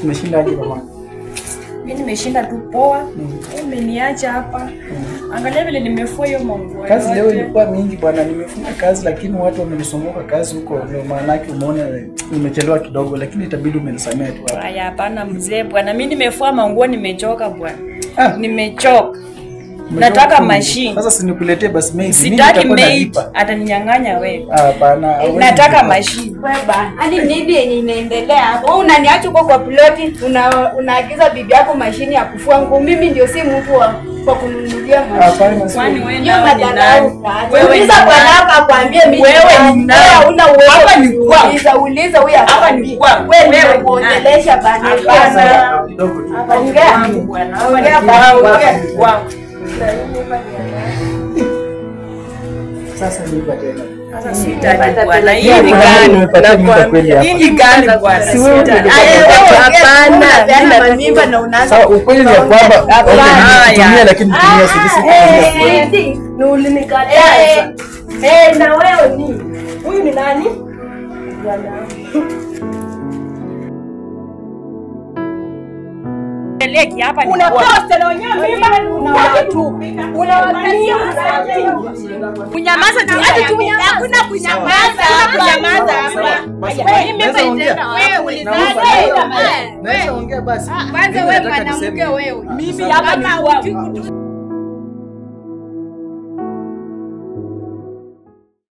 Umeshinda aje mama? Mimi nimeshinda tu poa. Umeniacha hapa. Angalia vile nimefua hiyo manguo. Kazi leo ilikuwa mingi bwana, nimefunga kazi lakini watu wamenisumbuka kazi huko, ndio maana yake umeona nimechelewa kidogo, lakini itabidi umenisamea tu hapa. Haya hapana mzee bwana, mimi nimefua manguo nimechoka bwana. Nimechoka. Nataka machine. Sasa sinikuletee basi maid. Sitaki maid, ataninyang'anya wewe. Hapana. Nataka machine. Wewe bana, hadi nini yenye inaendelea hapo? Wewe unaniacha uko kwa ploti, unaagiza bibi yako mashine ya kufua nguo. Mimi ndio si mtu wa kununulia mashine. Kwani wewe ndio madharau. Wewe uliza bwana hapa akwambie mimi. Wewe ni nani? Una uwezo. Hapa ni kwa. Uliza huyu hapa ni kwa. Wewe unaongelesha bana. Hapana. Kidogo tu. Ongea bwana. Ongea bwana. Sasa nipa tena. Sasa sitaki bwana. Hii ni gani? Hii ni gani bwana? Hapana. Hapana mimba na unaanza. Sawa, ukweli ni kwamba tumia lakini tumia sisi. Ni ulinikataa. Na wewe ni. Huyu ni nani? Bwana. Leki hapa ni unaposta na wenyewe mimba unawatu. Unawakalia kunyamaza tu hadi tu hakuna kunyamaza. Kunyamaza hapa. Wewe mimba itaenda wewe ulizaje? Wewe ongea basi. Kwanza wewe mwanamke wewe. Mimi hapa ni